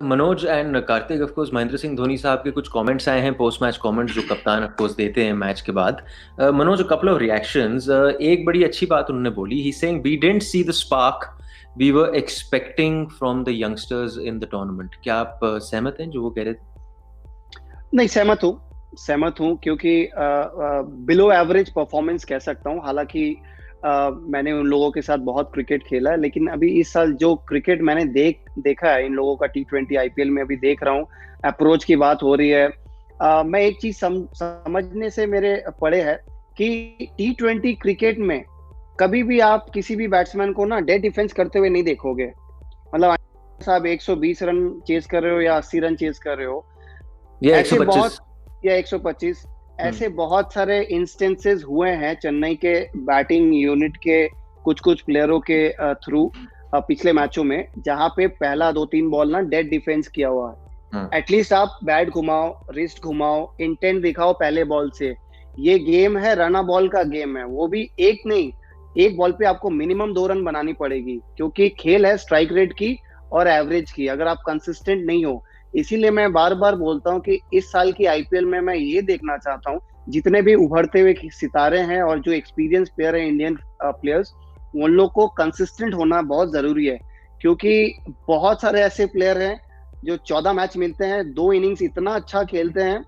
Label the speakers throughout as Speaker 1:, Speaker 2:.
Speaker 1: Manoj and Kartik, of course Mahendra Singh Dhoni साहब के कुछ कमेंट्स आए हैं, पोस्ट मैच कमेंट्स जो कप्तान ऑफ कोर्स देते हैं मैच के बाद। Manoj, a couple of reactions. एक बड़ी अच्छी बात उन्होंने बोली, he saying we didn't see the spark we were expecting from the youngsters in the tournament. क्या आप सहमत हैं जो वो कह रहे थे?
Speaker 2: नहीं, सहमत हूँ क्योंकि बिलो एवरेज परफॉर्मेंस कह सकता हूँ। हालांकि मैंने उन लोगों के साथ बहुत क्रिकेट खेला है, लेकिन अभी इस साल जो क्रिकेट मैंने देखा है इन लोगों का T20 IPL में अभी देख रहा हूँ, अप्रोच की बात हो रही है। मैं एक चीज समझने से मेरे पड़े है कि T20 क्रिकेट में कभी भी आप किसी भी बैट्समैन को ना डेड डिफेंस करते हुए नहीं देखोगे। मतलब साहब 120 रन चेज कर रहे हो या 80 रन चेज कर रहे हो,
Speaker 1: या
Speaker 2: ऐसे
Speaker 1: 125
Speaker 2: बहुत, या 125, ऐसे बहुत सारे इंस्टेंसेस हुए हैं चेन्नई के बैटिंग यूनिट के कुछ कुछ प्लेयरों के थ्रू पिछले मैचों में, जहां पे पहला 2-3 बॉल ना डेड डिफेंस किया हुआ है। एटलीस्ट आप बैट घुमाओ, रिस्ट घुमाओ, इंटेंट दिखाओ पहले बॉल से। ये गेम है, रना बॉल का गेम है, वो भी एक नहीं, एक बॉल पे आपको मिनिमम 2 रन बनानी पड़ेगी, क्योंकि खेल है स्ट्राइक रेट की और एवरेज की। अगर आप कंसिस्टेंट नहीं हो, इसीलिए मैं बार बार बोलता हूँ कि इस साल की IPL में मैं ये देखना चाहता हूँ, जितने भी उभरते हुए सितारे हैं और जो एक्सपीरियंस प्लेयर हैं, इंडियन प्लेयर्स, उन लोग को कंसिस्टेंट होना बहुत जरूरी है। क्योंकि बहुत सारे ऐसे प्लेयर हैं जो 14 मैच मिलते हैं, 2 इनिंग्स इतना अच्छा खेलते हैं,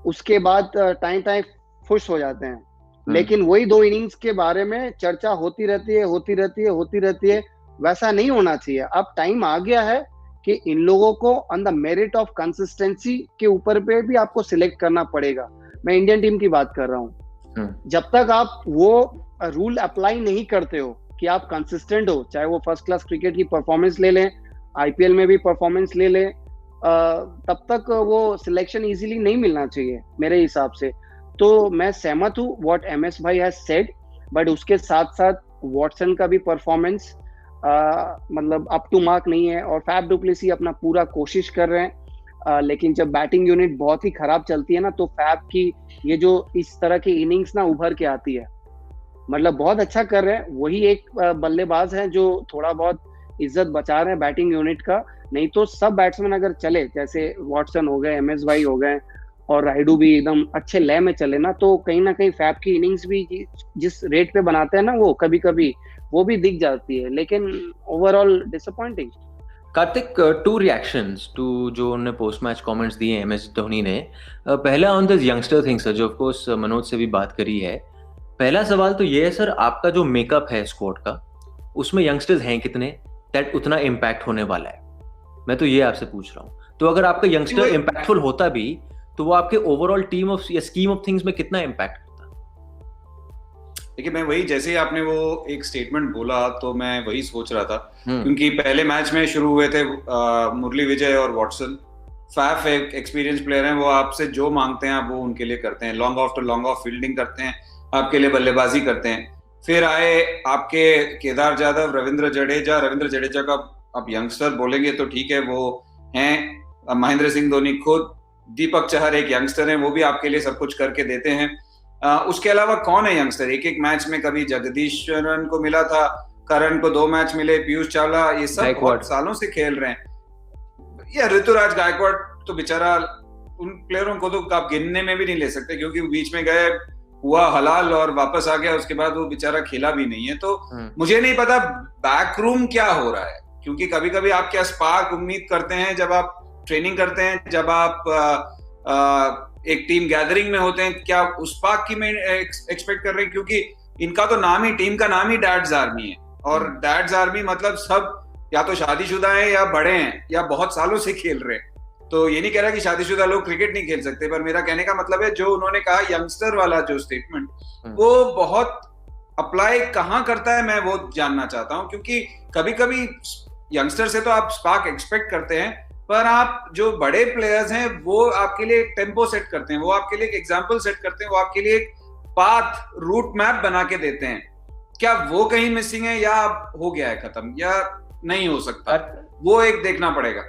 Speaker 2: उसके बाद टाइम टाइम खुश हो जाते हैं, लेकिन वही 2 इनिंग्स के बारे में चर्चा होती रहती है। वैसा नहीं होना चाहिए। अब टाइम आ गया है कि इन लोगों को on the merit of consistency के ऊपर पे भी आपको सिलेक्ट करना पड़ेगा। मैं इंडियन टीम की बात कर रहा हूँ। जब तक आप वो रूल अप्लाई नहीं करते हो कि आप कंसिस्टेंट हो, चाहे वो फर्स्ट क्लास क्रिकेट की परफॉर्मेंस ले लें, IPL में भी परफॉर्मेंस ले लें, तब तक वो सिलेक्शन इजीली नहीं मिलना चाहिए मेरे हिसाब से। तो मैं सहमत हूँ व्हाट MS भाई हैज सेड, बट उसके साथ साथ वॉटसन का भी परफॉर्मेंस मतलब अप टू मार्क नहीं है, और फैफ डु प्लेसी अपना पूरा कोशिश कर रहे हैं। लेकिन जब बैटिंग यूनिट बहुत ही खराब चलती है ना, तो फैफ की ये जो इस तरह की इनिंग्स ना उभर के आती है। मतलब बहुत अच्छा कर रहे हैं, वही एक बल्लेबाज है जो थोड़ा बहुत इज्जत बचा रहे हैं बैटिंग यूनिट का। नहीं तो सब बैट्समैन अगर चले, जैसे वॉटसन हो गए, MS भाई हो गए, और राइडू भी एकदम अच्छे लय में चले ना, तो कहीं ना कहीं फैफ की इनिंग्स भी जिस रेट पे बनाते हैं ना, वो कभी कभी वो भी दिख जाती है, लेकिन overall disappointing.
Speaker 1: Kartik, 2 reactions to जो उन्होंने पोस्ट मैच कमेंट्स दिए MS धोनी ने। पहला on this youngster thing sir, जो ऑफ कोर्स मनोज से भी बात करी है। पहला सवाल तो ये है सर, आपका जो मेकअप है स्क्वाड का, उसमें यंगस्टर्स हैं कितने दैट उतना इम्पैक्ट होने वाला है? मैं तो ये आपसे पूछ रहा हूँ। तो अगर आपका यंगस्टर इम्पैक्टफुल होता भी, तो वो आपके ओवरऑल टीम ऑफ या स्कीम ऑफ थिंग्स में कितना इम्पैक्ट करता?
Speaker 3: देखिए, मैं वही, जैसे ही आपने वो एक स्टेटमेंट बोला तो मैं वही सोच रहा था, क्योंकि पहले मैच में शुरू हुए थे मुरली विजय और वॉटसन। फैफ एक एक्सपीरियंस प्लेयर हैं, वो आपसे जो मांगते हैं आप वो उनके लिए करते हैं। Long off to long off fielding करते हैं, आपके लिए बल्लेबाजी करते हैं। फिर आए आपके केदार जाधव, रविंद्र जडेजा का आप यंगस्टर बोलेंगे तो ठीक है, वो हैं। महेंद्र सिंह धोनी खुद, दीपक चहर एक यंगस्टर हैं, वो भी आपके लिए सब कुछ करके देते हैं। उसके अलावा कौन है यंगस्टर? एक मैच में कभी जगदीश्वरन को मिला था, करण को 2 मैच मिले, पीयूष चावला, ये सब बहुत सालों से खेल रहे हैं। या ऋतुराज गायकवाड़ तो बेचारा, उन प्लेयरों को तो आप गिनने में भी नहीं ले सकते, क्योंकि बीच में गए, हुआ हलाल और वापस आ गया, उसके बाद वो बेचारा खेला भी नहीं है। तो मुझे नहीं पता बैकरूम क्या हो रहा है, क्योंकि कभी कभी आप क्या स्पार्क उम्मीद करते हैं जब आप ट्रेनिंग करते हैं, जब आप एक टीम गैदरिंग में होते हैं, क्या उस स्पार्क की में एक्सपेक्ट कर रहे हैं? क्योंकि इनका तो नाम ही, टीम का नाम ही डैड्स आर्मी है, और डैड्स आर्मी मतलब सब या तो शादीशुदा हैं या बड़े हैं या बहुत सालों से खेल रहे हैं। तो ये नहीं कह रहा कि शादीशुदा लोग क्रिकेट नहीं खेल सकते, पर मेरा कहने का मतलब है, जो उन्होंने कहा यंगस्टर वाला जो स्टेटमेंट, वो बहुत अप्लाई कहाँ करता है, मैं वो जानना चाहता हूँ। क्योंकि कभी कभी यंगस्टर से तो आप स्पार्क एक्सपेक्ट करते हैं, पर आप जो बड़े प्लेयर्स हैं वो आपके लिए एक टेम्पो सेट करते हैं, वो आपके लिए एक एग्जाम्पल सेट करते हैं, वो आपके लिए एक पाथ, रूट मैप बना के देते हैं। क्या वो कहीं मिसिंग है, या हो गया है खत्म, या नहीं हो सकता? वो एक देखना पड़ेगा।